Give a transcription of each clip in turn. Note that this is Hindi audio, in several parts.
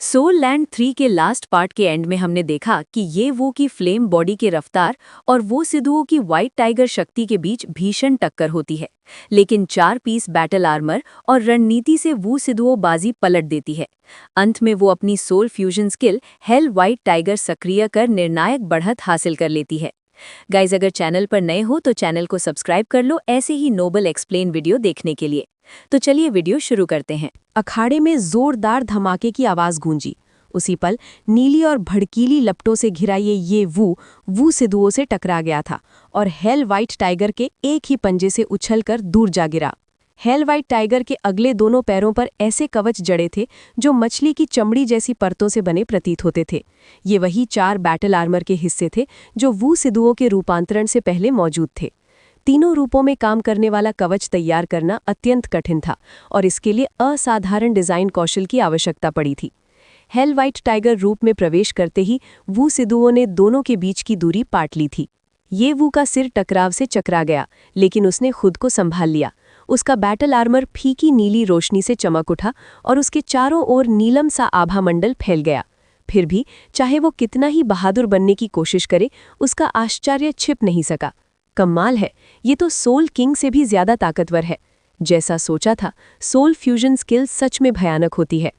सोल लैंड 3 के लास्ट पार्ट के एंड में हमने देखा कि ये वो की फ्लेम बॉडी के रफ्तार और वो सिद्धुओं की वाइट टाइगर शक्ति के बीच भीषण टक्कर होती है। लेकिन 4 पीस बैटल आर्मर और रणनीति से वो सिद्धुओं बाजी पलट देती है। अंत में वो अपनी soul fusion skill hell white tiger सक्रिय कर निर्णायक बढ़त हासिल कर लेती है। गाइज, अगर चैनल पर नए हो तो चैनल को सब्सक्राइब कर लो ऐसे ही नोबल एक्सप्लेन वीडियो देखने के लिए। तो चलिए वीडियो शुरू करते हैं। अखाड़े में जोरदार धमाके की आवाज गूंजी। उसी पल नीली और भड़कीली लपटों से घिरा ये वू सिद्धुओं से टकरा गया था और हेल वाइट टाइगर के एक ही पंजे से उछलकर दूर जा गिरा। हेल वाइट टाइगर के अगले दोनों पैरों पर ऐसे कवच जड़े थे जो मछली की चमड़ी जैसी परतों से बने प्रतीत होते थे। ये वही 4 बैटल आर्मर के हिस्से थे जो वू सिद्धुओं के रूपांतरण से पहले मौजूद थे। तीनों रूपों में काम करने वाला कवच तैयार करना अत्यंत कठिन था और इसके लिए असाधारण डिजाइन कौशल की आवश्यकता पड़ी थी। हेल वाइट टाइगर रूप में प्रवेश करते ही वू सिद्धुओं ने दोनों के बीच की दूरी पाट ली थी। ये वू का सिर टकराव से चकरा गया, लेकिन उसने खुद को संभाल लिया। उसका बैटल आर्मर फीकी नीली रोशनी से चमक उठा और उसके चारों ओर नीलम सा आभा मंडल फैल गया। फिर भी चाहे वो कितना ही बहादुर बनने की कोशिश करे, उसका आश्चर्य छिप नहीं सका। कमाल है, ये तो सोल किंग से भी ज्यादा ताकतवर है। जैसा सोचा था, सोल फ्यूजन स्किल सच में भयानक होती है।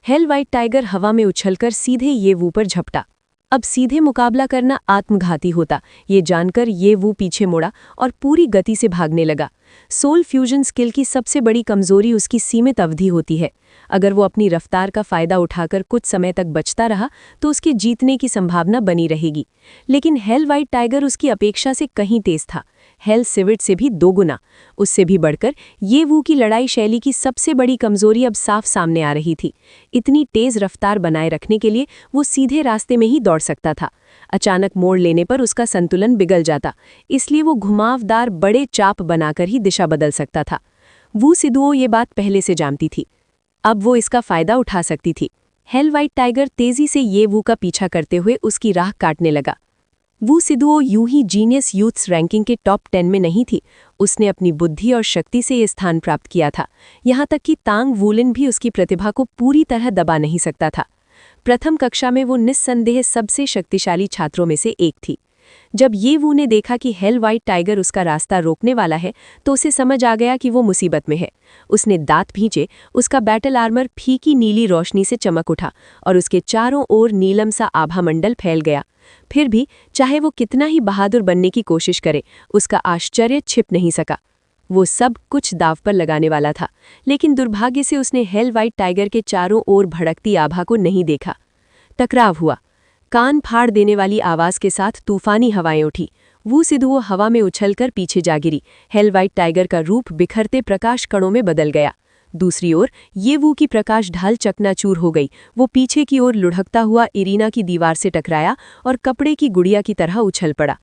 हेल वाइट टाइगर हवा में उछलकर सीधे ये वू पर झपटा। अब सीधे मुकाबला करना आत्मघाती होता, ये जानकर ये वू पीछे मुड़ा और पूरी गति से भागने लगा। सोल फ्यूजन स्किल की सबसे बड़ी कमजोरी उसकी सीमित अवधि होती है। अगर वो अपनी रफ्तार का फायदा उठाकर कुछ समय तक बचता रहा तो उसके जीतने की संभावना बनी रहेगी। लेकिन हेल वाइट टाइगर उसकी अपेक्षा से कहीं तेज था, हेल सिविट से भी 2 गुना। उससे भी बढ़कर ये वू की लड़ाई शैली की सबसे बड़ी कमजोरी अब साफ सामने आ रही थी। इतनी तेज रफ्तार बनाए रखने के लिए वो सीधे रास्ते में ही दौड़ सकता था। अचानक मोड़ लेने पर उसका संतुलन बिगड़ जाता, इसलिए वो घुमावदार बड़े चाप बनाकर ही दिशा बदल सकता था। वू सिद्धुओं ये बात पहले से जानती थी, अब वो इसका फायदा उठा सकती थी। हेल वाइट टाइगर तेजी से ये वू का पीछा करते हुए उसकी राह काटने लगा। वू सिद्धुओं यूं ही जीनियस यूथ्स रैंकिंग के टॉप 10 में नहीं थी। उसने अपनी बुद्धि और शक्ति से ये स्थान प्राप्त किया था। यहाँ तक कि तांग वूलिन भी उसकी प्रतिभा को पूरी तरह दबा नहीं सकता था। प्रथम कक्षा में वो निस्संदेह सबसे शक्तिशाली छात्रों में से एक थी। जब ये वू ने देखा कि हेल वाइट टाइगर उसका रास्ता रोकने वाला है तो उसे समझ आ गया कि वो मुसीबत में है। उसने दांत भींचे, उसका बैटल आर्मर फीकी नीली रोशनी से चमक उठा और उसके चारों ओर नीलम सा आभा मंडल फैल गया। फिर भी चाहे वो कितना ही बहादुर बनने की कोशिश करे, उसका आश्चर्य छिप नहीं सका। वो सब कुछ दाव पर लगाने वाला था, लेकिन दुर्भाग्य से उसने हेल वाइट टाइगर के चारों ओर भड़कती आभा को नहीं देखा। टकराव हुआ। कान फाड़ देने वाली आवाज के साथ तूफानी हवाएं उठी। वू सिद्धुओं हवा में उछलकर पीछे जा गिरी। हेल वाइट टाइगर का रूप बिखरते प्रकाश कणों में बदल गया। दूसरी ओर ये वू की प्रकाश ढाल चकनाचूर हो गई। वो पीछे की ओर लुढ़कता हुआ इरीना की दीवार से टकराया और कपड़े की गुड़िया की तरह उछल पड़ा।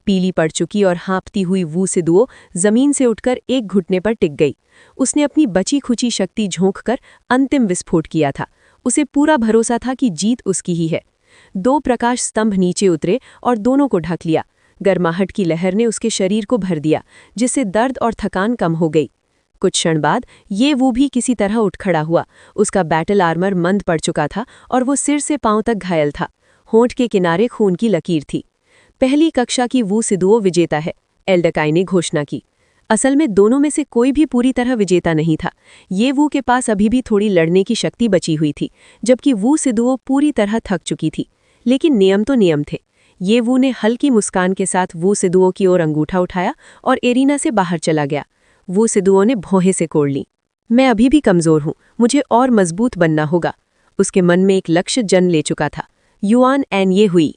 पीली पड़ चुकी और हाँपती हुई वू सिद्धुओं जमीन से उठकर एक घुटने पर टिक गई। उसने अपनी बची खुची शक्ति झोंककर अंतिम विस्फोट किया था। उसे पूरा भरोसा था कि जीत उसकी ही है। 2 प्रकाश स्तंभ नीचे उतरे और दोनों को ढक लिया। गर्माहट की लहर ने उसके शरीर को भर दिया, जिससे दर्द और थकान कम हो गई। कुछ क्षण बाद ये वो भी किसी तरह उठ खड़ा हुआ। उसका बैटल आर्मर मंद पड़ चुका था और वो सिर से पांव तक घायल था। होंठ के किनारे खून की लकीर थी। पहली कक्षा की वू सिद्धुओं विजेता है, एल्डकाई ने घोषणा की। असल में दोनों में से कोई भी पूरी तरह विजेता नहीं था। ये वू के पास अभी भी थोड़ी लड़ने की शक्ति बची हुई थी, जबकि वू सिद्धुओं पूरी तरह थक चुकी थी। लेकिन नियम तो नियम थे। ये वू ने हल्की मुस्कान के साथ वू सिद्धुओं की ओर अंगूठा उठाया और एरिना से बाहर चला गया। वो सिद्धुओं ने भौहें से कोड़ ली। मैं अभी भी कमजोर हूं, मुझे और मजबूत बनना होगा। उसके मन में एक लक्ष्य जन्म ले चुका था, युआन एन ये हुई।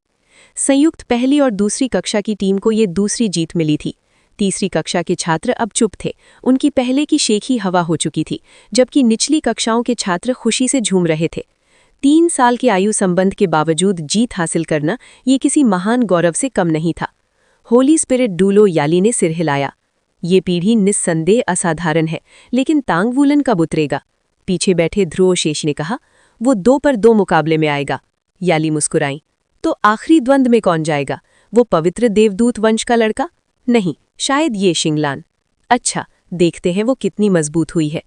संयुक्त पहली और दूसरी कक्षा की टीम को ये दूसरी जीत मिली थी। तीसरी कक्षा के छात्र अब चुप थे, उनकी पहले की शेखी हवा हो चुकी थी, जबकि निचली कक्षाओं के छात्र खुशी से झूम रहे थे। 3 साल के आयु संबंध के बावजूद जीत हासिल करना ये किसी महान गौरव से कम नहीं था। होली स्पिरिट डूलो याली ने सिर हिलाया। ये पीढ़ी निस्संदेह असाधारण है, लेकिन तांग वूलन कब उतरेगा? पीछे बैठे ध्रुव शेष ने कहा। वो 2 पर 2 मुकाबले में आएगा। याली मुस्कुराई। तो आखिरी द्वंद में कौन जाएगा? वो पवित्र देवदूत वंश का लड़का? नहीं, शायद ये शिंगलान। अच्छा, देखते हैं वो कितनी मजबूत हुई है।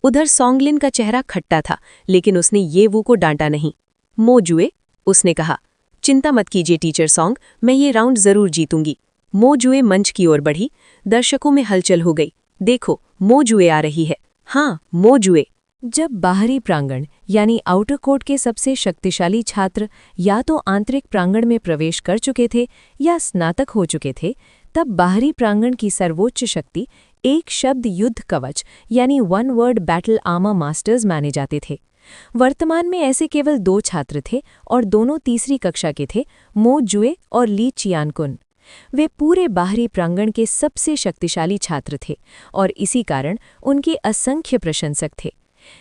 उधर सोंगलिन का चेहरा खट्टा था, लेकिन उसने ये वू को डांटा नहीं। मो जुए, उसने कहा, चिंता मत कीजिए टीचर सोंग, मैं ये राउंड जरूर जीतूंगी। मो जुए मंच की ओर बढ़ी। दर्शकों में हलचल हो गई। देखो, मो जुए आ रही है। हाँ, मो जुए। जब बाहरी प्रांगण यानी आउटर कोर्ट के सबसे शक्तिशाली छात्र या तो आंतरिक प्रांगण में प्रवेश कर चुके थे या स्नातक हो चुके थे, तब बाहरी प्रांगण की सर्वोच्च शक्ति एक शब्द युद्ध कवच यानी one word battle armour masters माने जाते थे। वर्तमान में ऐसे केवल 2 छात्र थे और दोनों तीसरी कक्षा के थे, मो जुए और ली चियानकुन। वे पूरे बाहरी प्रांगण के सबसे शक्तिशाली छात्र थे और इसी कारण उनके असंख्य प्रशंसक थे।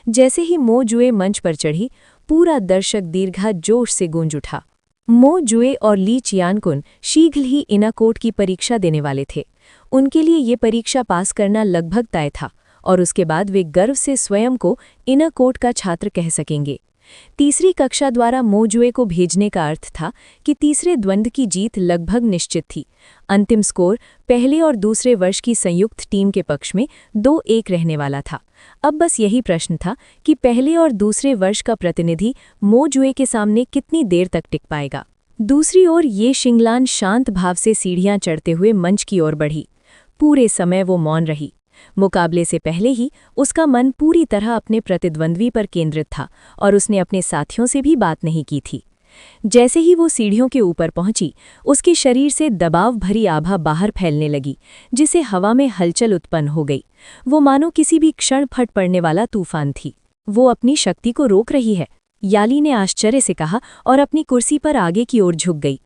जैसे ही मो जुए मंच पर चढ़ी, पूरा दर्शक दीर्घा जोश से गूंज उठा। मो जुए और ली चियानकुन शीघ्र ही इनर कोर्ट की परीक्षा देने वाले थे। उनके लिए ये परीक्षा पास करना लगभग तय था और उसके बाद वे गर्व से स्वयं को इनर कोर्ट का छात्र कह सकेंगे। तीसरी कक्षा द्वारा मो जुए को भेजने का अर्थ था कि तीसरे द्वंद्व की जीत लगभग निश्चित थी। अंतिम स्कोर पहले और दूसरे वर्ष की संयुक्त टीम के पक्ष में 2-1 रहने वाला था। अब बस यही प्रश्न था कि पहले और दूसरे वर्ष का प्रतिनिधि मो जुए के सामने कितनी देर तक टिक पाएगा। दूसरी ओर ये शिंगलान शांत भाव से सीढ़ियां चढ़ते हुए मंच की ओर बढ़ी। पूरे समय वो मौन रही। मुकाबले से पहले ही उसका मन पूरी तरह अपने प्रतिद्वंद्वी पर केंद्रित था और उसने अपने साथियों से भी बात नहीं की थी। जैसे ही वो सीढ़ियों के ऊपर पहुंची, उसके शरीर से दबाव भरी आभा बाहर फैलने लगी, जिससे हवा में हलचल उत्पन्न हो गई। वो मानो किसी भी क्षण फट पड़ने वाला तूफान थी। वो अपनी शक्ति को रोक रही है, याली ने आश्चर्य से कहा और अपनी कुर्सी पर आगे की ओर झुक गई।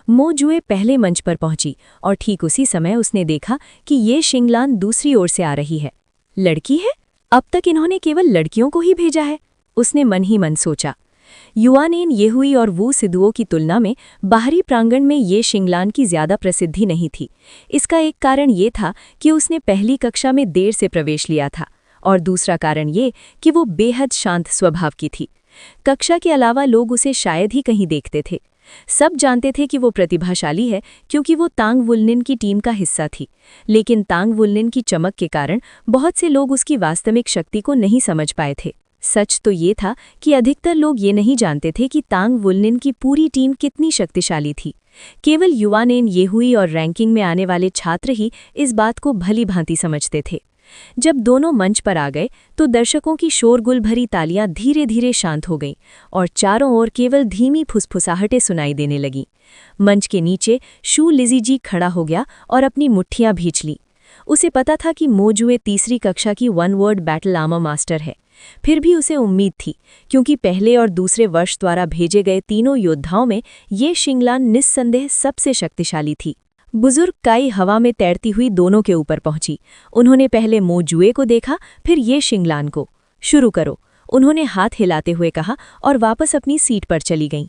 मो जुए पहले मंच पर पहुंची और ठीक उसी समय उसने देखा कि ये शिंगलान दूसरी ओर से आ रही है। लड़की है? अब तक इन्होंने केवल लड़कियों को ही भेजा है, उसने मन ही मन सोचा। युआनेन येहुई और वू सिदुओ की तुलना में बाहरी प्रांगण में ये शिंगलान की ज्यादा प्रसिद्धि नहीं थी। इसका एक कारण ये था कि उसने पहली कक्षा में देर से प्रवेश लिया था और दूसरा कारण ये कि वो बेहद शांत स्वभाव की थी। कक्षा के अलावा लोग उसे शायद ही कहीं देखते थे। सब जानते थे कि वो प्रतिभाशाली है क्योंकि वो तांग वुलनिन की टीम का हिस्सा थी, लेकिन तांग वुलनिन की चमक के कारण बहुत से लोग उसकी वास्तविक शक्ति को नहीं समझ पाए थे। सच तो ये था कि अधिकतर लोग ये नहीं जानते थे कि तांग वुलनिन की पूरी टीम कितनी शक्तिशाली थी। केवल युआनेन येहुई और रैंकिंग में आने वाले छात्र ही इस बात को भली भांति समझते थे। जब दोनों मंच पर आ गए तो दर्शकों की शोरगुल भरी तालियां धीरे धीरे शांत हो गईं और चारों ओर केवल धीमी फुसफुसाहटें सुनाई देने लगीं। मंच के नीचे शू लिजीजी खड़ा हो गया और अपनी मुट्ठियां भींच लीं। उसे पता था कि मो जुए तीसरी कक्षा की one word battle armour master है। फिर भी उसे उम्मीद थी, क्योंकि पहले और दूसरे वर्ष द्वारा भेजे गए तीनों योद्धाओं में ये शिंगलान निस्संदेह सबसे शक्तिशाली थी। बुजुर्ग काई हवा में तैरती हुई दोनों के ऊपर पहुंची। उन्होंने पहले मो जुए को देखा, फिर ये शिंगलान को। शुरू करो, उन्होंने हाथ हिलाते हुए कहा और वापस अपनी सीट पर चली गईं।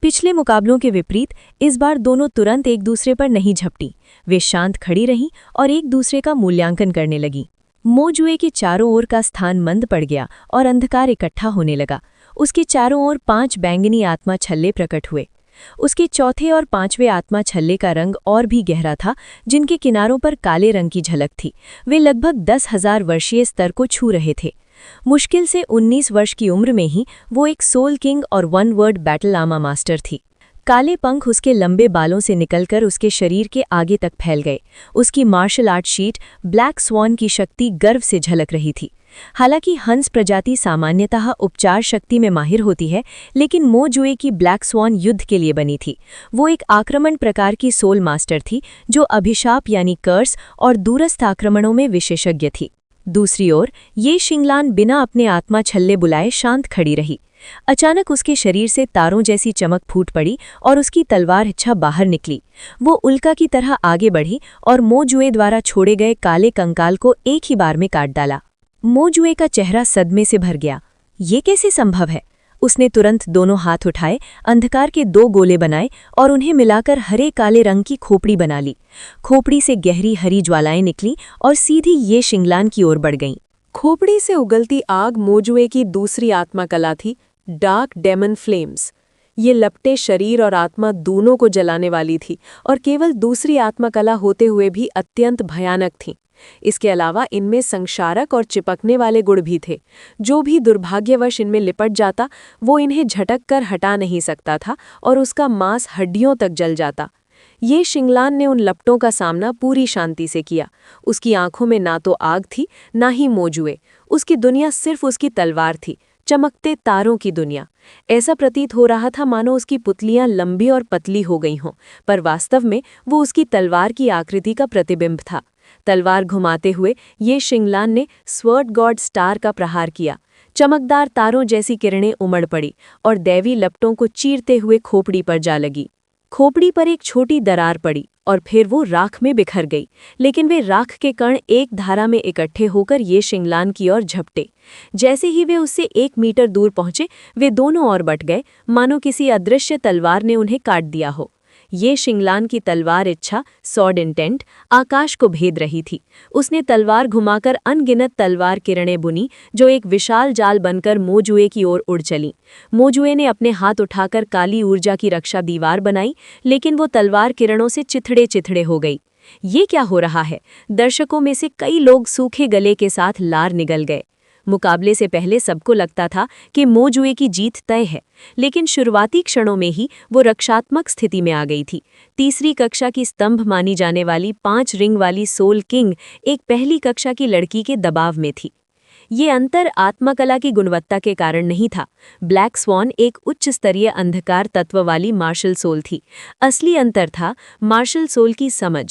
पिछले मुकाबलों के विपरीत इस बार दोनों तुरंत एक दूसरे पर नहीं झपटी। वे शांत खड़ी रहीं और एक दूसरे का मूल्यांकन करने लगीं। मो जुए के चारों ओर का स्थान मंद पड़ गया और अंधकार इकट्ठा होने लगा। उसके चारों ओर 5 बैंगनी आत्मा छल्ले प्रकट हुए। उसके चौथे और 5वें आत्मा छल्ले का रंग और भी गहरा था, जिनके किनारों पर काले रंग की झलक थी। वे लगभग 10,000 वर्षीय स्तर को छू रहे थे। मुश्किल से 19 वर्ष की उम्र में ही वो एक सोल किंग और one word battle armour master थी। काले पंख उसके लंबे बालों से निकलकर उसके शरीर के आगे तक फैल गए। उसकी martial art sheet black swan की शक्ति गर्व से झलक रही थी। हालांकि हंस प्रजाति सामान्यतः उपचार शक्ति में माहिर होती है, लेकिन मो जुए की ब्लैक स्वॉन युद्ध के लिए बनी थी। वो एक आक्रमण प्रकार की सोल मास्टर थी जो अभिशाप यानी कर्स और दूरस्थ आक्रमणों में विशेषज्ञ थी। दूसरी ओर ये शिंगलान बिना अपने आत्मा छल्ले बुलाए शांत खड़ी रही। अचानक उसके शरीर से तारों जैसी चमक फूट पड़ी और उसकी तलवार इच्छा बाहर निकली। वो उल्का की तरह आगे बढ़ी और मो जुए द्वारा छोड़े गए काले कंकाल को एक ही बार में काट डाला। मो जुए का चेहरा सदमे से भर गया। ये कैसे संभव है? उसने तुरंत दोनों हाथ उठाए, अंधकार के 2 गोले बनाए और उन्हें मिलाकर हरे काले रंग की खोपड़ी बना ली। खोपड़ी से गहरी हरी ज्वालाएं निकली और सीधी ये शिंगलान की ओर बढ़ गईं। खोपड़ी से उगलती आग मो जुए की दूसरी आत्मा कला थी, डार्क डेमन फ्लेम्स। ये लपटे शरीर और आत्मा दोनों को जलाने वाली थी और केवल दूसरी आत्मा कला होते हुए भी अत्यंत भयानक थी। इसके अलावा इनमें संक्षारक और चिपकने वाले गुण भी थे। जो भी दुर्भाग्यवश इनमें लिपट जाता वो इन्हें झटक कर हटा नहीं सकता था और उसका मांस हड्डियों तक जल जाता। ये शिंगलान ने उन लपटों का सामना पूरी शांति से किया। उसकी आंखों में ना तो आग थी ना ही मोजुए। उसकी दुनिया सिर्फ उसकी तलवार थी, चमकते तारों की दुनिया। ऐसा प्रतीत हो रहा था मानो उसकी पुतलियां लंबी और पतली हो गई हों, पर वास्तव में वो उसकी तलवार की आकृति का प्रतिबिंब था। तलवार घुमाते हुए ये शिंगलान ने स्वर्ड गॉड स्टार का प्रहार किया। चमकदार तारों जैसी किरणें उमड़ पड़ी और दैवी लपटों को चीरते हुए खोपड़ी पर जा लगी। खोपड़ी पर एक छोटी दरार पड़ी और फिर वो राख में बिखर गई, लेकिन वे राख के कण एक धारा में इकट्ठे होकर ये शिंगलान की ओर झपटे। जैसे ही वे उससे 1 मीटर दूर पहुंचे, वे दोनों ओर बट गए, मानो किसी अदृश्य तलवार ने उन्हें काट दिया हो। ये शिंगलान की तलवार इच्छा, सॉर्ड इंटेंट, आकाश को भेद रही थी। उसने तलवार घुमाकर अनगिनत तलवार किरणें बुनी, जो एक विशाल जाल बनकर मोजुए की ओर उड़ चलीं। मोजुए ने अपने हाथ उठाकर काली ऊर्जा की रक्षा दीवार बनाई, लेकिन वो तलवार किरणों से चिथड़े चिथड़े हो गई। ये क्या हो रहा है? दर्शकों में से कई लोग सूखे गले के साथ लार निगल गए। मुकाबले से पहले सबको लगता था कि मोजुए की जीत तय है, लेकिन शुरुआती क्षणों में ही वो रक्षात्मक स्थिति में आ गई थी। तीसरी कक्षा की स्तंभ मानी जाने वाली 5 रिंग वाली सोल किंग एक पहली कक्षा की लड़की के दबाव में थी। ये अंतर आत्मकला की गुणवत्ता के कारण नहीं था। ब्लैक स्वॉन एक उच्च स्तरीय अंधकार तत्व वाली मार्शल सोल थी। असली अंतर था मार्शल सोल की समझ।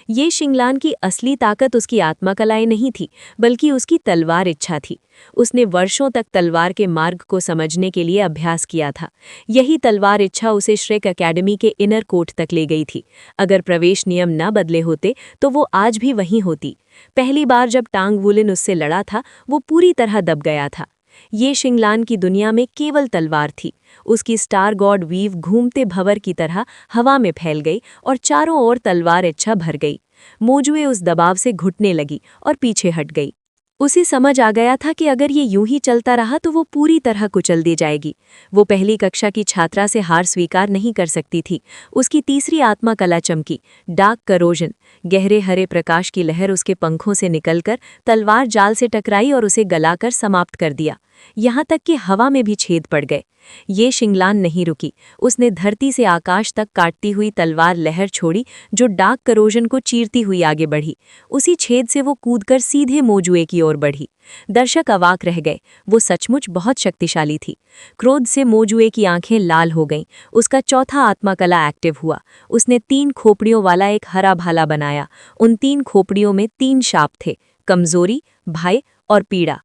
ये शिंगलान की असली ताकत उसकी आत्मकलाएं नहीं थी, बल्कि उसकी तलवार इच्छा थी। उसने वर्षों तक तलवार के मार्ग को समझने के लिए अभ्यास किया था। यही तलवार इच्छा उसे श्रेक एकेडमी के इनर कोर्ट तक ले गई थी। अगर प्रवेश नियम न बदले होते तो वो आज भी वहीं होती। पहली बार जब टांग वुलिन उससे लड़ा था, वो पूरी तरह दब गया था। ये शिंगलान की दुनिया में केवल तलवार थी। उसकी स्टार गॉड वीव घूमते भंवर की तरह हवा में फैल गई और चारों ओर तलवार इच्छा भर गई। मोजुए उस दबाव से घुटने लगी और पीछे हट गई। उसे समझ आ गया था कि अगर ये यूं ही चलता रहा तो वो पूरी तरह कुचल दी जाएगी। वो पहली कक्षा की छात्रा से हार स्वीकार नहीं कर सकती थी। उसकी तीसरी आत्मा कला चमकी, डार्क करोजन। गहरे हरे प्रकाश की लहर उसके पंखों से निकलकर तलवार जाल से टकराई और उसे गलाकर समाप्त कर दिया। यहाँ तक कि हवा में भी छेद पड़ गए। ये शिंगलान नहीं रुकी। उसने धरती से आकाश तक काटती हुई तलवार लहर छोड़ी, जो डार्क करोजन को चीरती हुई आगे बढ़ी। उसी छेद से वो कूदकर सीधे मोजुए की ओर बढ़ी। दर्शक अवाक रह गए। वो सचमुच बहुत शक्तिशाली थी। क्रोध से मोजुए की आंखें लाल हो गईं। उसका चौथा आत्मकला एक्टिव हुआ। उसने 3 खोपड़ियों वाला एक हरा भाला बनाया। उन 3 खोपड़ियों में 3 शाप थे: कमजोरी, भय और पीड़ा।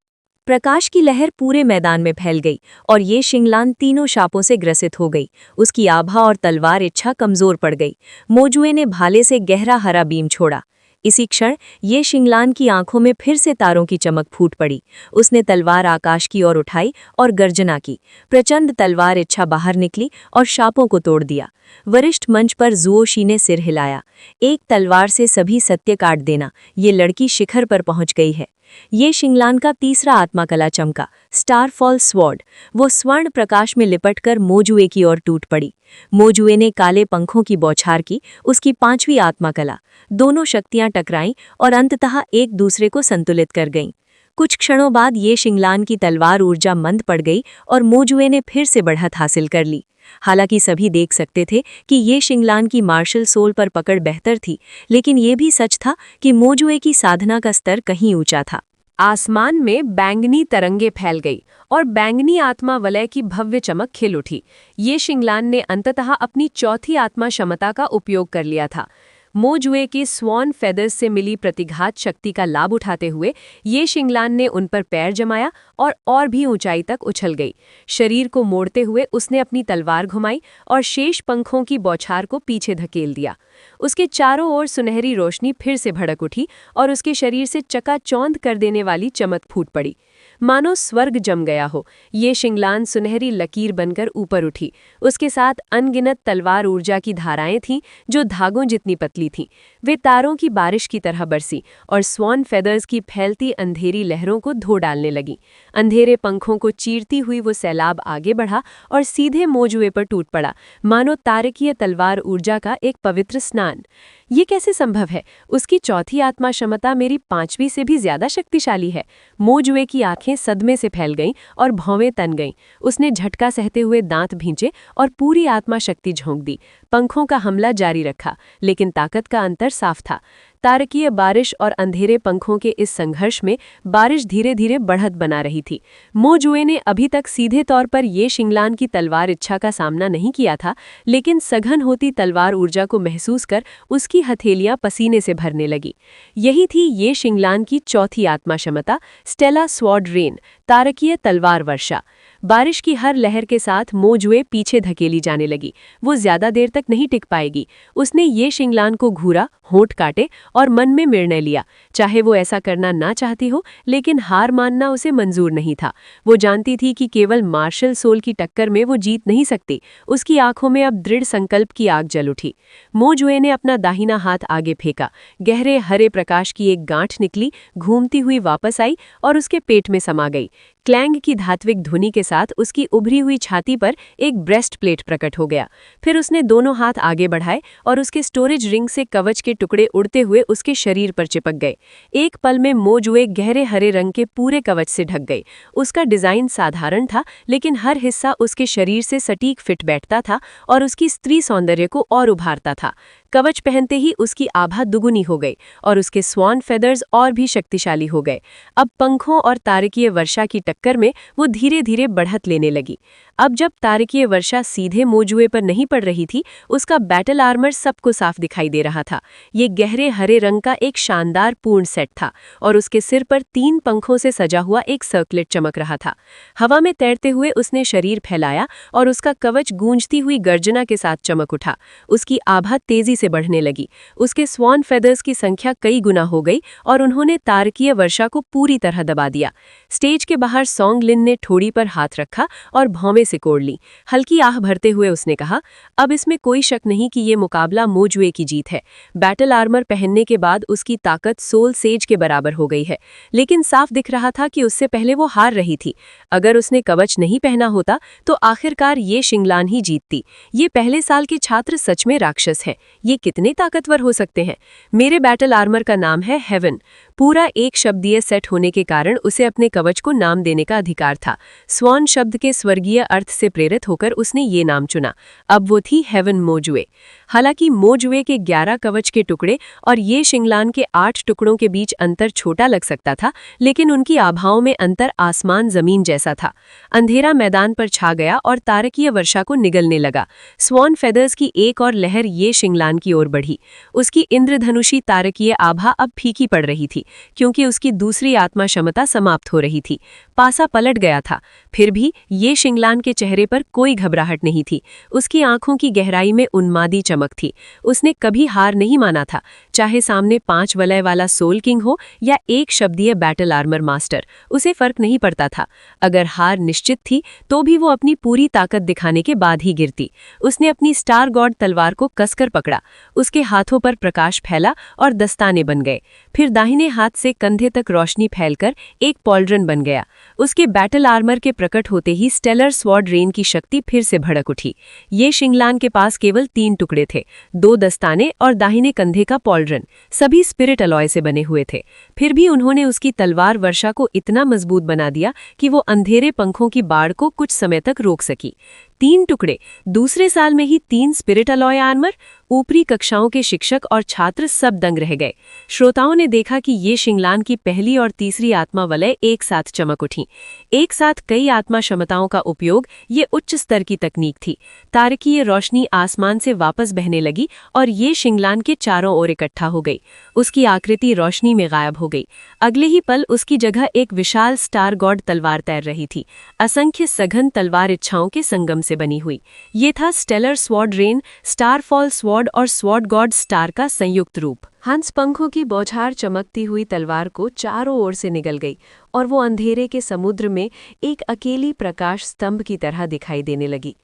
प्रकाश की लहर पूरे मैदान में फैल गई और ये शिंगलान तीनों शापों से ग्रसित हो गई। उसकी आभा और तलवार इच्छा कमजोर पड़ गई। मोजुए ने भाले से गहरा हरा बीम छोड़ा। इसी क्षण ये शिंगलान की आंखों में फिर से तारों की चमक फूट पड़ी। उसने तलवार आकाश की ओर उठाई और गर्जना की। प्रचंड तलवार इच्छा बाहर निकली और शापों को तोड़ दिया। वरिष्ठ मंच पर जुओशी ने सिर हिलाया। एक तलवार से सभी सत्य काट देना, ये लड़की शिखर पर पहुंच गई है। ये शिंगलान का तीसरा आत्मकला चमका, स्टारफॉल स्वॉर्ड। वो स्वर्ण प्रकाश में लिपटकर मोजुए की ओर टूट पड़ी। मोजुए ने काले पंखों की बौछार की, उसकी 5वीं आत्मकला। दोनों शक्तियां टकराईं और अंततः एक दूसरे को संतुलित कर गईं। कुछ क्षणों बाद ये शिंगलान की तलवार ऊर्जा मंद पड़ गई और मोजुए ने फिर से बढ़त हासिल कर ली। हालांकि सभी देख सकते थे कि ये शिंगलान की मार्शल सोल पर पकड़ बेहतर थी, लेकिन ये भी सच था कि मोजुए की साधना का स्तर कहीं ऊंचा था। आसमान में बैंगनी तरंगे फैल गई और बैंगनी आत्मा वलय की भव्य चमक खिल उठी। ये शिंगलान ने अंततः अपनी चौथी आत्मा क्षमता का उपयोग कर लिया था। मोजुए के स्वॉन फेदर्स से मिली प्रतिघात शक्ति का लाभ उठाते हुए ये शिंगलान ने उन पर पैर जमाया और भी ऊंचाई तक उछल गई। शरीर को मोड़ते हुए उसने अपनी तलवार घुमाई और शेष पंखों की बौछार को पीछे धकेल दिया। उसके चारों ओर सुनहरी रोशनी फिर से भड़क उठी और उसके शरीर से चकाचौंध कर देने वाली चमक फूट पड़ी, मानो स्वर्ग जम गया हो। ये शिंगलान सुनहरी लकीर बनकर ऊपर उठी। उसके साथ अनगिनत तलवार ऊर्जा की धाराएं थीं, जो धागों जितनी पतली थीं। वे तारों की बारिश की तरह बरसी और स्वॉन फेदर्स की फैलती अंधेरी लहरों को धो डालने लगी। अंधेरे पंखों को चीरती हुई वो सैलाब आगे बढ़ा और सीधे मोजुए पर टूट पड़ा, मानो तारकीय तलवार ऊर्जा का एक पवित्र स्नान। ये कैसे संभव है? उसकी चौथी आत्मा क्षमता मेरी पांचवी से भी ज्यादा शक्तिशाली है। मोजुए की आंखें सदमे से फैल गईं और भौवें तन गईं। उसने झटका सहते हुए दांत भींचे और पूरी आत्मा शक्ति झोंक दी। पंखों का हमला जारी रखा, लेकिन ताकत का अंतर साफ था। तारकीय बारिश और अंधेरे पंखों के इस संघर्ष में बारिश धीरे धीरे बढ़त बना रही थी। मोजुए ने अभी तक सीधे तौर पर ये शिंगलान की तलवार इच्छा का सामना नहीं किया था, लेकिन सघन होती तलवार ऊर्जा को महसूस कर उसकी हथेलियां पसीने से भरने लगी। यही थी ये शिंगलान की चौथी आत्मा क्षमता, स्टेला स्वॉर्ड रेन, तारकीय तलवार वर्षा। बारिश की हर लहर के साथ मोजुए पीछे धकेली जाने लगी। वो ज्यादा देर तक नहीं टिक पाएगी। उसने ये शिंगलान को घूरा, होंठ काटे और मन में निर्णय लिया। चाहे वो ऐसा करना ना चाहती हो, लेकिन हार मानना उसे मंजूर नहीं था। वो जानती थी कि केवल मार्शल सोल की टक्कर में वो जीत नहीं सकती। उसकी आंखों में अब दृढ़ संकल्प की आग जल उठी। मोजुए ने अपना दाहिना हाथ आगे फेंका। गहरे हरे प्रकाश की एक गांठ निकली, घूमती हुई वापस आई और उसके पेट में समा गई। क्लैंग की धात्विक ध्वनि के साथ उसकी उभरी हुई छाती पर एक ब्रेस्ट प्लेट प्रकट हो गया। फिर उसने दोनों हाथ आगे बढ़ाए और उसके स्टोरेज रिंग से कवच के टुकड़े उड़ते हुए उसके शरीर पर चिपक गए। एक पल में मोजुए गहरे हरे रंग के पूरे कवच से ढक गई। उसका डिजाइन साधारण था, लेकिन हर हिस्सा उसके शरीर से सटीक फिट बैठता था और उसकी स्त्री सौंदर्य को और उभारता था। कवच पहनते ही उसकी आभा दुगुनी हो गई और उसके स्वान फेदर्स और भी शक्तिशाली हो गए। अब पंखों और तारकीय वर्षा की टक्कर में वो धीरे धीरे बढ़त लेने लगी। अब जब तारकीय वर्षा सीधे मोजुए पर नहीं पड़ रही थी, उसका बैटल आर्मर सबको साफ दिखाई दे रहा था। ये गहरे हरे रंग का एक शानदार पूर्ण सेट था और उसके सिर पर 3 पंखों से सजा हुआ एक सर्कलेट चमक रहा था। हवा में तैरते हुए उसने शरीर फैलाया और उसका कवच गूंजती हुई गर्जना के साथ चमक उठा। उसकी आभा तेजी से बढ़ने लगी। उसके स्वान फेदर्स की संख्या कई गुना हो गई और उन्होंने तारकीय वर्षा को पूरी तरह दबा दिया। स्टेज के बाहर सोंग लिन ने ठोड़ी पर हाथ रखा और भौवें सिकोड़ ली। हल्की आह भरते हुए उसने कहा, अब इसमें कोई शक नहीं कि ये मुकाबला मोजुए की जीत है। बैटल आर्मर पहनने के बाद उसकी ताकत सोल सेज के बराबर हो गई है, लेकिन साफ दिख रहा था कि उससे पहले वो हार रही थी। अगर उसने कवच नहीं पहना होता तो आखिरकार ये शिंगलान ही जीतती। ये पहले साल के छात्र सच में राक्षस हैं। ये कितने ताकतवर हो सकते हैं? मेरे बैटल आर्मर का नाम है हेवन। पूरा एक शब्दीय सेट होने के कारण उसे अपने कवच को नाम देने का अधिकार था। स्वान शब्द के स्वर्गीय अर्थ से प्रेरित होकर उसने ये नाम चुना। अब वो थी हेवन मोजुए। हालांकि मोजुए के 11 कवच के टुकड़े और ये शिंगलान के 8 टुकड़ों के बीच अंतर छोटा लग सकता था, लेकिन उनकी आभाओं में अंतर आसमान जमीन जैसा था। अंधेरा मैदान पर छा गया और तारकीय वर्षा को निगलने लगा। स्वान फेदर्स की एक और लहर ये शिंगलान की ओर बढ़ी। उसकी इंद्रधनुषी तारकीय आभा अब फीकी पड़ रही थी, क्योंकि उसकी दूसरी आत्मा क्षमता समाप्त हो रही थी। पासा पलट गया था। फिर भी ये शिंगलान के चेहरे पर कोई घबराहट नहीं थी। उसकी आंखों की गहराई में उन्मादी चमक थी। उसने कभी हार नहीं माना था, चाहे सामने 5 वलय वाला सोल किंग हो या एक शब्दीय बैटल आर्मर मास्टर। उसे फर्क नहीं पड़ता था। अगर हार निश्चित थी तो भी वो अपनी पूरी ताकत दिखाने के बाद ही गिरती। उसने अपनी स्टार गॉड तलवार को कसकर पकड़ा। उसके हाथों पर प्रकाश फैला और दस्ताने बन गए। फिर दाहिने हाथ से कंधे तक रोशनी फैलकर एक पॉल्ड्रन बन गया। उसके बैटल आर्मर के प्रकट होते ही स्टेलर स्वॉर्ड रेन की शक्ति फिर से भड़क उठी। ये शिंगलान के पास केवल 3 टुकड़े थे, 2 दस्ताने और दाहिने कंधे का पॉल्ड्रन, सभी स्पिरिट अलॉय से बने हुए थे। फिर भी उन्होंने उसकी तलवार वर्षा को इतना मजबूत बना दिया कि वो अंधेरे पंखों की बाढ़ को कुछ समय तक रोक सकी। 3 टुकड़े, दूसरे साल में ही 3 स्पिरिट अलॉय आर्मर। ऊपरी कक्षाओं के शिक्षक और छात्र सब दंग रह गए। श्रोताओं ने देखा कि ये शिंगलान की पहली और तीसरी आत्मा वलय एक साथ चमक उठी। एक साथ कई आत्मा क्षमताओं का उपयोग, ये उच्च स्तर की तकनीक थी। तारकीय रोशनी आसमान से वापस बहने लगी और ये शिंगलान के चारों ओर इकट्ठा हो गई। उसकी आकृति रोशनी में गायब हो गई। अगले ही पल उसकी जगह एक विशाल स्टार गॉड तलवार तैर रही थी, असंख्य सघन तलवार इच्छाओं के संगम से बनी हुई। ये था stellar sword rain, starfall sword और स्वॉर्ड गॉड स्टार का संयुक्त रूप। हंस पंखों की बौछार चमकती हुई तलवार को चारों ओर से निगल गई और वो अंधेरे के समुद्र में एक अकेली प्रकाश स्तंभ की तरह दिखाई देने लगी।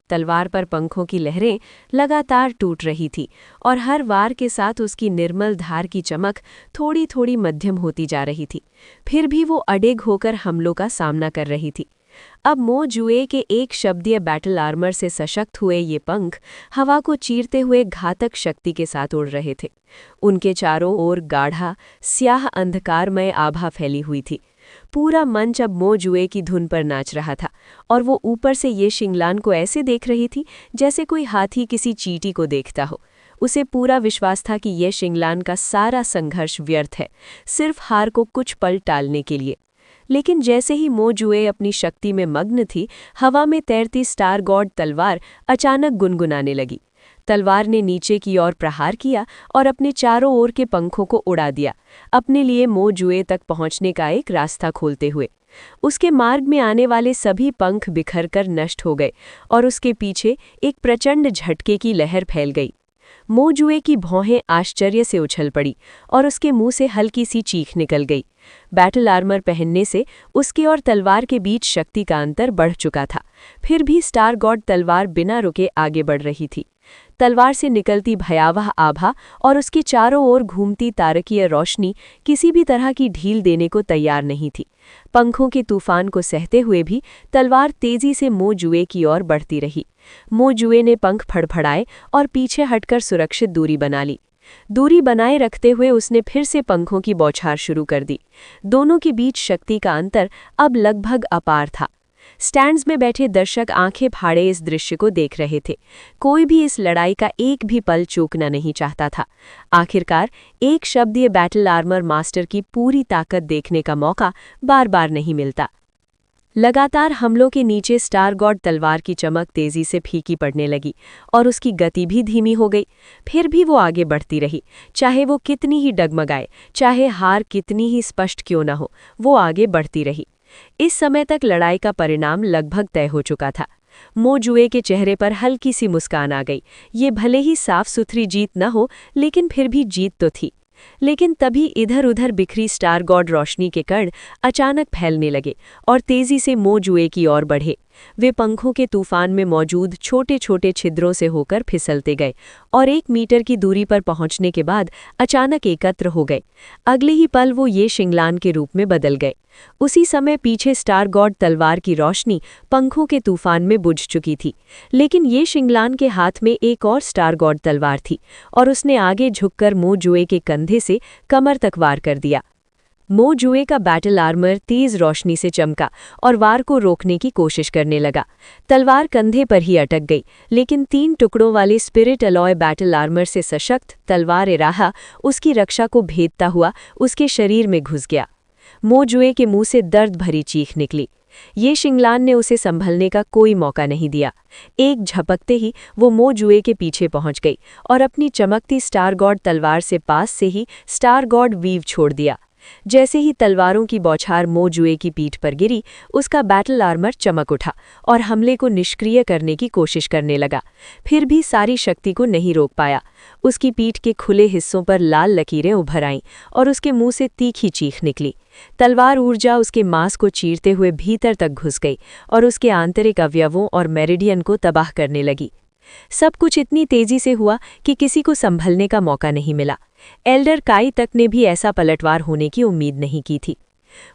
तलवार पर पंखों की लहरें लगातार टूट रही थी और हर वार के साथ उसकी निर्मल धार की चमक थोड़ी थोड़ी मध्यम होती जा रही थी। फिर भी वो अडेग होकर हमलों का सामना कर रही थी। अब मो जुए के एक शब्दीय बैटल आर्मर से सशक्त हुए ये पंख हवा को चीरते हुए घातक शक्ति के साथ उड़ रहे थे। उनके चारों ओर गाढ़ा स्याह अंधकारमय आभा फैली हुई थी। पूरा मंच अब मो जुए की धुन पर नाच रहा था और वो ऊपर से ये शिंगलान को ऐसे देख रही थी जैसे कोई हाथी किसी चींटी को देखता हो। उसे पूरा विश्वास था कि ये शिंगलान का सारा संघर्ष व्यर्थ है, सिर्फ हार को कुछ पल टालने के लिए। लेकिन जैसे ही मो जुए अपनी शक्ति में मग्न थी, हवा में तैरती स्टार गॉड तलवार अचानक गुनगुनाने लगी। तलवार ने नीचे की ओर प्रहार किया और अपने चारों ओर के पंखों को उड़ा दिया, अपने लिए मो जुए तक पहुंचने का एक रास्ता खोलते हुए। उसके मार्ग में आने वाले सभी पंख बिखरकर नष्ट हो गए और उसके पीछे एक प्रचंड झटके की लहर फैल गई। मो जुए की भौहें आश्चर्य से उछल पड़ी और उसके मुंह से हल्की सी चीख निकल गई। बैटल आर्मर पहनने से उसके और तलवार के बीच शक्ति का अंतर बढ़ चुका था, फिर भी स्टार गॉड तलवार बिना रुके आगे बढ़ रही थी। तलवार से निकलती भयावह आभा और उसके चारों ओर घूमती तारकीय रोशनी किसी भी तरह की ढील देने को तैयार नहीं थी। पंखों के तूफान को सहते हुए भी तलवार तेजी से मो जुए की ओर बढ़ती रही। मो जुए ने पंख फड़फड़ाए और पीछे हटकर सुरक्षित दूरी बना ली। दूरी बनाए रखते हुए उसने फिर से पंखों की बौछार शुरू कर दी। दोनों के बीच शक्ति का अंतर अब लगभग अपार था। स्टैंड्स में बैठे दर्शक आंखें फाड़े इस दृश्य को देख रहे थे। कोई भी इस लड़ाई का एक भी पल चूकना नहीं चाहता था। आखिरकार एक शब्दीय बैटल आर्मर मास्टर की पूरी ताकत देखने का मौका बार बार नहीं मिलता। लगातार हमलों के नीचे स्टार गॉड तलवार की चमक तेजी से फीकी पड़ने लगी और उसकी गति भी धीमी हो गई। फिर भी वो आगे बढ़ती रही, चाहे वो कितनी ही डगमगाए, चाहे हार कितनी ही स्पष्ट क्यों न हो, वो आगे बढ़ती रही। इस समय तक लड़ाई का परिणाम लगभग तय हो चुका था। मो जुए के चेहरे पर हल्की सी मुस्कान आ गई। ये भले ही साफ सुथरी जीत न हो, लेकिन फिर भी जीत तो थी। लेकिन तभी इधर उधर बिखरी स्टार गॉड रोशनी के कण अचानक फैलने लगे और तेजी से मो जुए की ओर बढ़े। वे पंखों के तूफान में मौजूद छोटे छोटे छिद्रों से होकर फिसलते गए और 1 मीटर की दूरी पर पहुंचने के बाद अचानक एकत्र हो गए। अगले ही पल वो ये शिंगलान के रूप में बदल गए। उसी समय पीछे स्टार गॉड तलवार की रोशनी पंखों के तूफान में बुझ चुकी थी, लेकिन ये शिंगलान के हाथ में एक और स्टार गॉड तलवार थी और उसने आगे झुककर मो जुए के कंधे से कमर तक वार कर दिया। मो जुए का बैटल आर्मर तेज रोशनी से चमका और वार को रोकने की कोशिश करने लगा। तलवार कंधे पर ही अटक गई, लेकिन 3 टुकड़ों वाले स्पिरिट अलॉय बैटल आर्मर से सशक्त तलवार एराहा उसकी रक्षा को भेदता हुआ उसके शरीर में घुस गया। मो जुए के मुंह से दर्द भरी चीख निकली। ये शिंगलान ने उसे संभलने का कोई मौका नहीं दिया। एक झपकते ही वो मो जुए के पीछे पहुंच गई और अपनी चमकती स्टार गॉड तलवार से पास से ही स्टार गॉड वीव छोड़ दिया। जैसे ही तलवारों की बौछार मो जुए की पीठ पर गिरी, उसका बैटल आर्मर चमक उठा और हमले को निष्क्रिय करने की कोशिश करने लगा, फिर भी सारी शक्ति को नहीं रोक पाया। उसकी पीठ के खुले हिस्सों पर लाल लकीरें उभर आईं और उसके मुंह से तीखी चीख निकली। तलवार ऊर्जा उसके मांस को चीरते हुए भीतर तक घुस गई और उसके आंतरिक अवयवों और मेरिडियन को तबाह करने लगी। सब कुछ इतनी तेजी से हुआ कि किसी को संभलने का मौका नहीं मिला। एल्डर काई तक ने भी ऐसा पलटवार होने की उम्मीद नहीं की थी।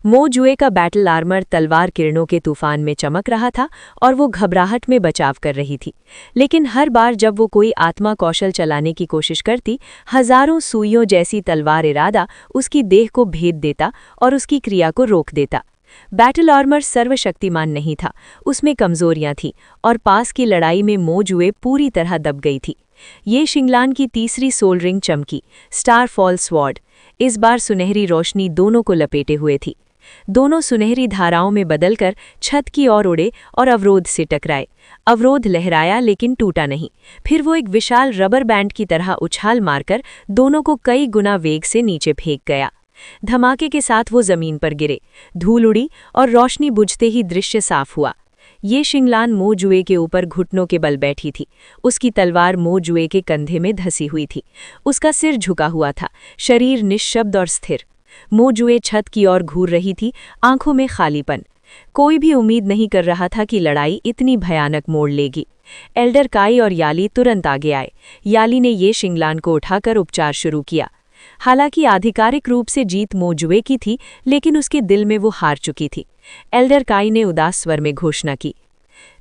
मो जुए का बैटल आर्मर तलवार किरणों के तूफान में चमक रहा था और वो घबराहट में बचाव कर रही थी, लेकिन हर बार जब वो कोई आत्मा कौशल चलाने की कोशिश करती, हजारों सुइयों जैसी तलवार इरादा उसकी देह को भेद देता और उसकी क्रिया को रोक देता। बैटल आर्मर सर्वशक्तिमान नहीं था, उसमें कमजोरियां थीं और पास की लड़ाई में मो जुए पूरी तरह दब गई थी। ये शिंगलान की तीसरी सोल रिंग चमकी, स्टार फॉल स्वॉर्ड। इस बार सुनहरी रोशनी दोनों को लपेटे हुए थी। दोनों सुनहरी धाराओं में बदलकर छत की ओर उड़े और अवरोध से टकराए। अवरोध लहराया लेकिन टूटा नहीं। फिर वो एक विशाल रबर बैंड की तरह उछाल मारकर दोनों को कई गुना वेग से नीचे फेंक गया। धमाके के साथ वो जमीन पर गिरे, धूल उड़ी और रोशनी बुझते ही दृश्य साफ हुआ। ये शिंगलान मो जुए के ऊपर घुटनों के बल बैठी थी। उसकी तलवार मो जुए के कंधे में धसी हुई थी। उसका सिर झुका हुआ था, शरीर निश्शब्द और स्थिर। मो जुए छत की ओर घूर रही थी, आंखों में खालीपन। कोई भी उम्मीद नहीं कर रहा था कि लड़ाई इतनी भयानक मोड़ लेगी। एल्डर काई और याली तुरंत आगे आए। याली ने ये शिंगलान को उठाकर उपचार शुरू किया। हालांकि आधिकारिक रूप से जीत मो जुए की थी, लेकिन उसके दिल में वो हार चुकी थी। एल्डर काई ने उदास स्वर में घोषणा की,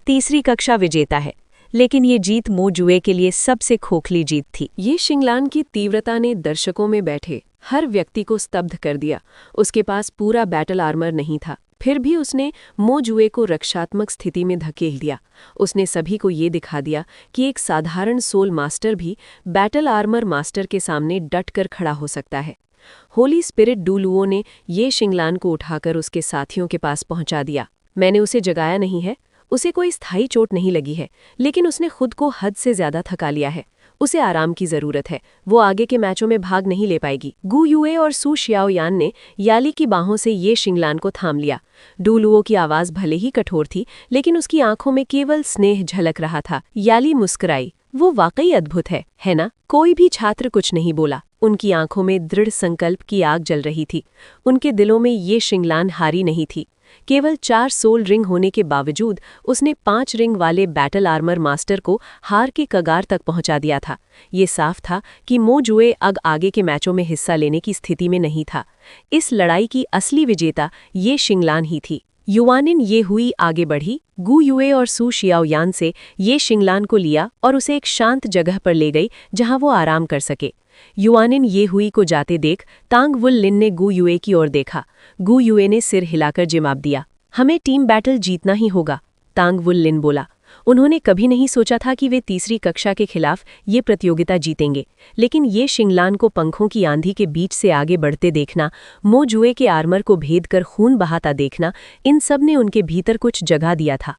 तीसरी कक्षा विजेता है, लेकिन ये जीत मो जुए के लिए सबसे खोखली जीत थी। ये शिंगलान की तीव्रता ने दर्शकों में बैठे हर व्यक्ति को स्तब्ध कर दिया। उसके पास पूरा बैटल आर्मर नहीं था, फिर भी उसने मो जुए को रक्षात्मक स्थिति में धकेल दिया। उसने सभी को ये दिखा दिया कि एक साधारण सोल मास्टर भी बैटल आर्मर मास्टर के सामने डट कर खड़ा हो सकता है। होली स्पिरिट डुलुओ ने ये शिंगलान को उठाकर उसके साथियों के पास पहुंचा दिया। मैंने उसे जगाया नहीं है, उसे कोई स्थायी चोट नहीं लगी है, लेकिन उसने खुद को हद से ज्यादा थका लिया है। उसे आराम की जरूरत है, वो आगे के मैचों में भाग नहीं ले पाएगी। गु युए और सू शियाओयान ने याली की बाहों से ये शिंगलान को थाम लिया। डुलुओ की आवाज भले ही कठोर थी, लेकिन उसकी आंखों में केवल स्नेह झलक रहा था। याली मुस्कुराई, वो वाकई अद्भुत है ना? कोई भी छात्र कुछ नहीं बोला। उनकी आंखों में दृढ़ संकल्प की आग जल रही थी। उनके दिलों में ये शिंगलान हारी नहीं थी। केवल 4 सोल रिंग होने के बावजूद उसने 5 रिंग वाले बैटल आर्मर मास्टर को हार के कगार तक पहुंचा दिया था। ये साफ था कि मो जुए अब आगे के मैचों में हिस्सा लेने की स्थिति में नहीं था। इस लड़ाई की असली विजेता ये शिंगलान ही थी। युवानिन ये हुई आगे बढ़ी, गु युए और सू शियाओयान से ये शिंगलान को लिया और उसे एक शांत जगह पर ले गई जहां वो आराम कर सके। युआनिन ये हुई को जाते देख तांग वुल लिन ने गु युए की ओर देखा। गु युए ने सिर हिलाकर जवाब दिया, हमें टीम बैटल जीतना ही होगा। तांग वुल लिन बोला। उन्होंने कभी नहीं सोचा था कि वे तीसरी कक्षा के खिलाफ ये प्रतियोगिता जीतेंगे, लेकिन ये शिंगलान को पंखों की आंधी के बीच से आगे बढ़ते देखना, मो जुए के आर्मर को भेद कर खून बहाता देखना, इन सब ने उनके भीतर कुछ जगा दिया था।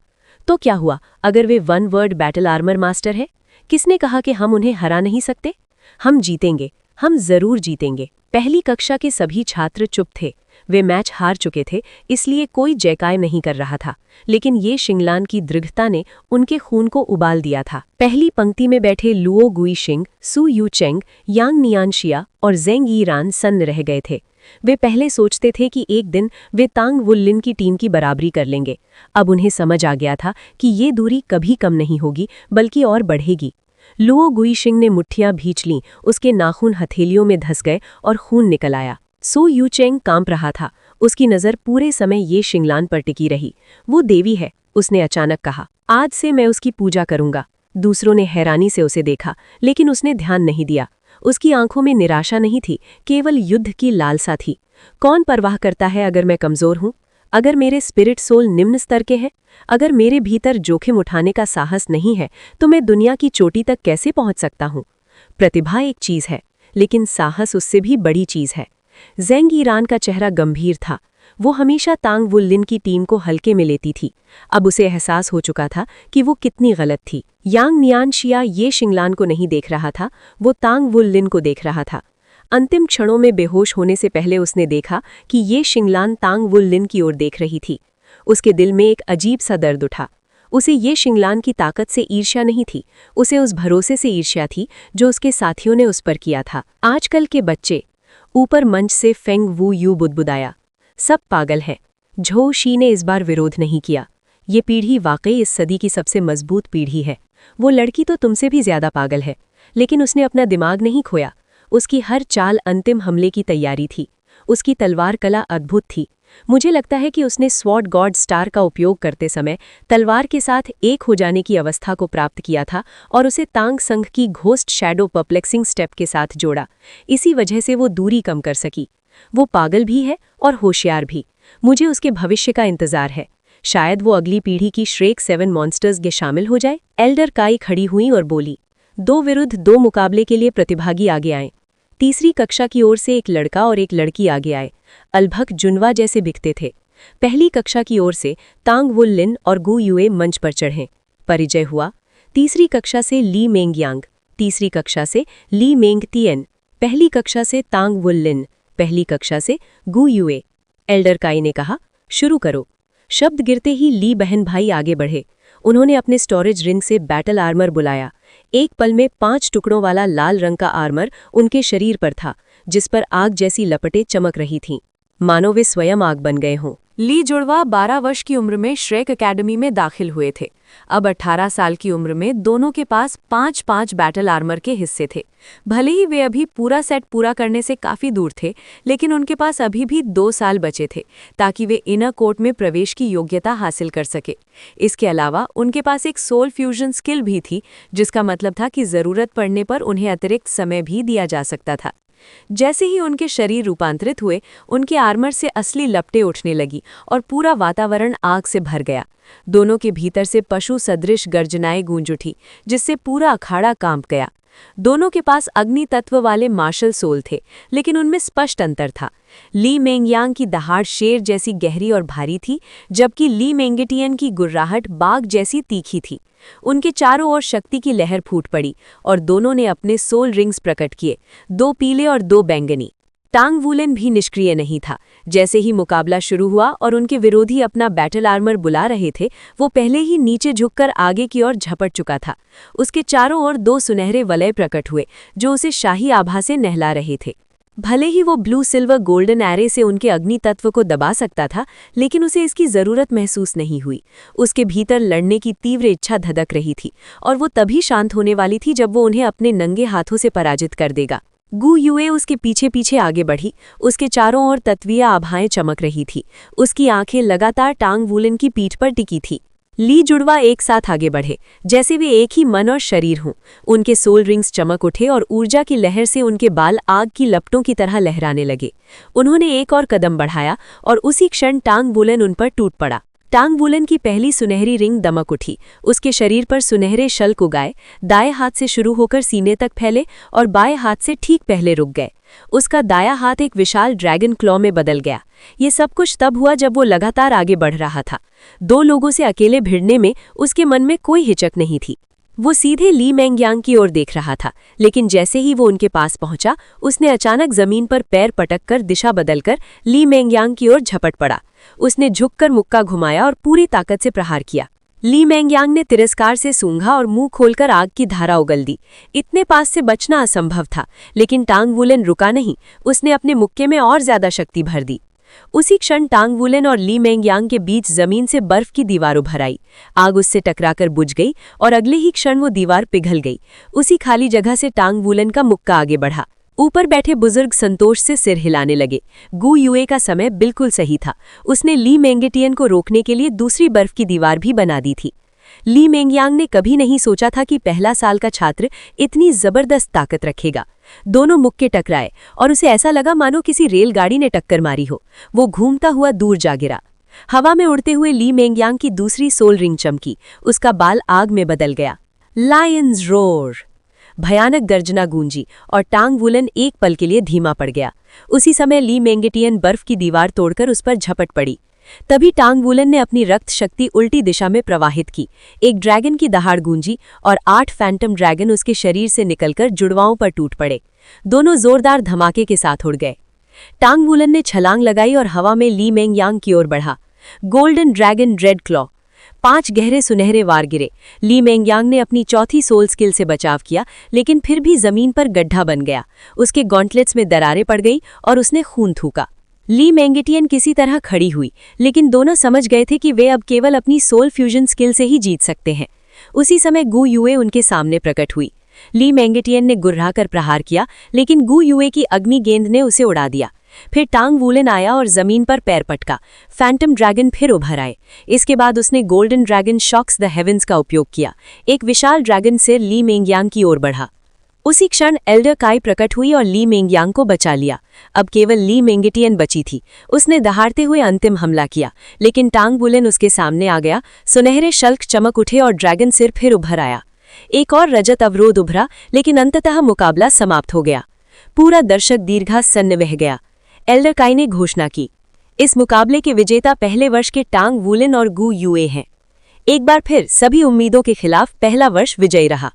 तो क्या हुआ अगर वे 1 वर्ड बैटल आर्मर मास्टर है? किसने कहा कि हम उन्हें हरा नहीं सकते? हम जीतेंगे, हम जरूर जीतेंगे। पहली कक्षा के सभी छात्र चुप थे। वे मैच हार चुके थे, इसलिए कोई जयकाय नहीं कर रहा था, लेकिन ये शिंगलान की दृढ़ता ने उनके खून को उबाल दिया था। पहली पंक्ति में बैठे लुओ गुईशिंग, सू यू चेंग, यांग नियानशिया और जेंग यीरान सन्न रह गए थे। वे पहले सोचते थे कि एक दिन वे तांग वुल लिन की टीम की बराबरी कर लेंगे। अब उन्हें समझ आ गया था कि ये दूरी कभी कम नहीं होगी, बल्कि और बढ़ेगी। लुओ गुईशिंग ने मुट्ठियां भींच लीं, उसके नाखून हथेलियों में धंस गए और खून निकल आया। सू यूचेंग कांप रहा था, उसकी नज़र पूरे समय ये शिंगलान पर टिकी रही। वो देवी है, उसने अचानक कहा, आज से मैं उसकी पूजा करूंगा। दूसरों ने हैरानी से उसे देखा, लेकिन उसने ध्यान नहीं दिया। उसकी आंखों में निराशा नहीं थी, केवल युद्ध की लालसा थी। कौन परवाह करता है अगर मैं कमज़ोर हूँ? अगर मेरे स्पिरिट सोल निम्न स्तर के हैं, अगर मेरे भीतर जोखिम उठाने का साहस नहीं है, तो मैं दुनिया की चोटी तक कैसे पहुंच सकता हूं? प्रतिभा एक चीज है, लेकिन साहस उससे भी बड़ी चीज है। जेंग यीरान का चेहरा गंभीर था। वो हमेशा तांग वुल लिन की टीम को हल्के में लेती थी। अब उसे एहसास हो चुका था कि वो कितनी गलत थी। यांग नियानशिया ये शिंगलान को नहीं देख रहा था, वो तांग वुल लिन को देख रहा था। अंतिम क्षणों में बेहोश होने से पहले उसने देखा कि ये शिंगलान तांग वुल लिन की ओर देख रही थी। उसके दिल में एक अजीब सा दर्द उठा। उसे ये शिंगलान की ताकत से ईर्ष्या नहीं थी, उसे उस भरोसे से ईर्ष्या थी जो उसके साथियों ने उस पर किया था। आजकल के बच्चे, ऊपर मंच से फेंग वू यू बुदबुदाया, सब पागल हैं। झो शी ने इस बार विरोध नहीं किया। ये पीढ़ी वाकई इस सदी की सबसे मजबूत पीढ़ी है। वो लड़की तो तुमसे भी ज्यादा पागल है, लेकिन उसने अपना दिमाग नहीं खोया। उसकी हर चाल अंतिम हमले की तैयारी थी। उसकी तलवार कला अद्भुत थी। मुझे लगता है कि उसने स्वॉर्ड गॉड स्टार का उपयोग करते समय तलवार के साथ एक हो जाने की अवस्था को प्राप्त किया था और उसे तांग संघ की घोस्ट शैडो परप्लेक्सिंग स्टेप के साथ जोड़ा। इसी वजह से वो दूरी कम कर सकी। वो पागल भी है और होशियार भी। मुझे उसके भविष्य का इंतजार है। शायद वो अगली पीढ़ी की श्रेक 7 मॉन्स्टर्स में शामिल हो जाए। एल्डर काई खड़ी हुई और बोली, 2 विरुद्ध 2 मुकाबले के लिए प्रतिभागी आगे आए। तीसरी कक्षा की ओर से एक लड़का और एक लड़की आगे आए। अलभक जुनवा जैसे दिखते थे। पहली कक्षा की ओर से तांग वुल लिन और गु युए मंच पर चढ़े। परिचय हुआ। तीसरी कक्षा से ली मेंग यांग, तीसरी कक्षा से ली मेंग तिएन, पहली कक्षा से तांग वुल लिन, पहली कक्षा से गु युए। एल्डर काई ने कहा, शुरू करो। शब्द गिरते ही ली बहन भाई आगे बढ़े। उन्होंने अपने स्टोरेज रिंग से बैटल आर्मर बुलाया। एक पल में 5 टुकड़ों वाला लाल रंग का आर्मर उनके शरीर पर था, जिस पर आग जैसी लपटें चमक रही थीं, मानो वे स्वयं आग बन गए हों। ली जुड़वा 12 वर्ष की उम्र में श्रेक एकेडमी में दाखिल हुए थे। अब 18 साल की उम्र में दोनों के पास 5-5 बैटल आर्मर के हिस्से थे। भले ही वे अभी पूरा सेट पूरा करने से काफ़ी दूर थे, लेकिन उनके पास अभी भी 2 साल बचे थे ताकि वे इनर कोर्ट में प्रवेश की योग्यता हासिल कर सके। इसके अलावा उनके पास एक सोल फ्यूजन स्किल भी थी, जिसका मतलब था कि ज़रूरत पड़ने पर उन्हें अतिरिक्त समय भी दिया जा सकता था। जैसे ही उनके शरीर रूपांतरित हुए, उनके आर्मर से असली लपटें उठने लगी और पूरा वातावरण आग से भर गया। दोनों के भीतर से पशु सदृश गर्जनाएं गूंज उठी, जिससे पूरा अखाड़ा कांप गया। दोनों के पास अग्नि तत्व वाले मार्शल सोल थे, लेकिन उनमें स्पष्ट अंतर था। ली मेंगयांग की दहाड़ शेर जैसी गहरी और भारी थी, जबकि ली मेंगेटियन की गुर्राहट बाघ जैसी तीखी थी। उनके चारों ओर शक्ति की लहर फूट पड़ी और दोनों ने अपने सोल रिंग्स प्रकट किए, 2 पीले और 2 बैंगनी। टांग वुलेन भी निष्क्रिय नहीं था। जैसे ही मुकाबला शुरू हुआ और उनके विरोधी अपना बैटल आर्मर बुला रहे थे, वो पहले ही नीचे झुककर आगे की ओर झपट चुका था। उसके चारों ओर 2 सुनहरे वलय प्रकट हुए, जो उसे शाही आभा से नहला रहे थे। भले ही वो ब्लू सिल्वर गोल्डन एरे से उनके अग्नि तत्व को दबा सकता था, लेकिन उसे इसकी ज़रूरत महसूस नहीं हुई। उसके भीतर लड़ने की तीव्र इच्छा धधक रही थी, और वो तभी शांत होने वाली थी जब वो उन्हें अपने नंगे हाथों से पराजित कर देगा। गु युए उसके पीछे पीछे आगे बढ़ी। उसके चारों ओर तत्वीय आभाएं चमक रही थी। उसकी आंखें लगातार टांग वुलेन की पीठ पर टिकी थी। ली जुड़वा एक साथ आगे बढ़े, जैसे वे एक ही मन और शरीर हों। उनके सोल रिंग्स चमक उठे और ऊर्जा की लहर से उनके बाल आग की लपटों की तरह लहराने लगे। उन्होंने एक और कदम बढ़ाया और उसी क्षण टांग वुलेन उन पर टूट पड़ा। टांग वुलेन की पहली सुनहरी रिंग दमक उठी। उसके शरीर पर सुनहरे शल्क उगाए, दाएं हाथ से शुरू होकर सीने तक फैले और बाएं हाथ से ठीक पहले रुक गए। उसका दायां हाथ एक विशाल ड्रैगन क्लॉ में बदल गया। ये सब कुछ तब हुआ जब वो लगातार आगे बढ़ रहा था। 2 लोगों से अकेले भिड़ने में उसके मन में कोई हिचक नहीं थी। वो सीधे ली मेंगयांग की ओर देख रहा था, लेकिन जैसे ही वो उनके पास पहुंचा, उसने अचानक जमीन पर पैर पटककर दिशा बदलकर ली मेंगयांग की ओर झपट पड़ा। उसने झुककर मुक्का घुमाया और पूरी ताकत से प्रहार किया। ली मेंगयांग ने तिरस्कार से सूंघा और मुंह खोलकर आग की धारा उगल दी। इतने पास से बचना असंभव था, लेकिन टांग वुलेन रुका नहीं। उसने अपने मुक्के में और ज्यादा शक्ति भर दी। उसी क्षण टांग वुलेन और ली मेंगयांग के बीच जमीन से बर्फ की दीवार उभर आई। आग उससे टकराकर बुझ गई और अगले ही क्षण वो दीवार पिघल गई। उसी खाली जगह से टांग वुलेन का मुक्का आगे बढ़ा। ऊपर बैठे बुजुर्ग संतोष से सिर हिलाने लगे। गु युए का समय बिल्कुल सही था। उसने ली मेंगेटियन को रोकने के लिए दूसरी बर्फ की दीवार भी बना दी थी। ली मेंगयांग ने कभी नहीं सोचा था कि पहला साल का छात्र इतनी जबरदस्त ताकत रखेगा। दोनों मुक्के टकराए और उसे ऐसा लगा मानो किसी रेलगाड़ी ने टक्कर मारी हो। वो घूमता हुआ दूर जा गिरा। हवा में उड़ते हुए ली मेंगयांग की दूसरी सोल रिंग चमकी। उसका बाल आग में बदल गया। Lions roar! भयानक गर्जना गूंजी और टांग वुलेन एक पल के लिए धीमा पड़ गया। उसी समय ली मेंगेटियन बर्फ की दीवार तोड़कर उस पर झपट पड़ी। तभी टांग वुलेन ने अपनी रक्त शक्ति उल्टी दिशा में प्रवाहित की। एक ड्रैगन की दहाड़ गूंजी और 8 फैंटम ड्रैगन उसके शरीर से निकलकर जुड़वाओं पर टूट पड़े। दोनों जोरदार धमाके के साथ उड़ गए। टांग वुलेन ने छलांग लगाई और हवा में ली मेंगयांग की ओर बढ़ा। Golden dragon red claw! 5 गहरे सुनहरे वार गिरे। ली मेंगयांग ने अपनी चौथी सोल स्किल से बचाव किया, लेकिन फिर भी जमीन पर गड्ढा बन गया। उसके गॉन्टलेट्स में दरारें पड़ गई और उसने खून थूका। ली मेंगेटियन किसी तरह खड़ी हुई, लेकिन दोनों समझ गए थे कि वे अब केवल अपनी सोल फ्यूजन स्किल से ही जीत सकते हैं। उसी समय गु युए उनके सामने प्रकट हुई। ली मेंगेटियन ने गुर्राकर प्रहार किया, लेकिन गु युए की अग्नि गेंद ने उसे उड़ा दिया। फिर टांग वुलेन आया और जमीन पर पैर पटका। फैंटम ड्रैगन फिर उभर आए। इसके बाद उसने golden dragon shocks the heavens का उपयोग किया। एक विशाल ड्रैगन से ली मेंगयांग की ओर बढ़ा। उसी क्षण एल्डर काई प्रकट हुई और ली मेंगयांग को बचा लिया। अब केवल ली मेंगेटियन बची थी। उसने दहाड़ते हुए अंतिम हमला किया, लेकिन टांग वुलेन उसके सामने आ गया। सुनहरे शल्क चमक उठे और ड्रैगन सिर फिर उभर आया। एक और रजत अवरोध उभरा, लेकिन अंततः मुकाबला समाप्त हो गया। पूरा दर्शक दीर्घा सन्न बह गया। एल्डर काई ने घोषणा की, इस मुकाबले के विजेता पहले वर्ष के टांग वुलेन और गु युए हैं। एक बार फिर सभी उम्मीदों के खिलाफ पहला वर्ष विजयी रहा।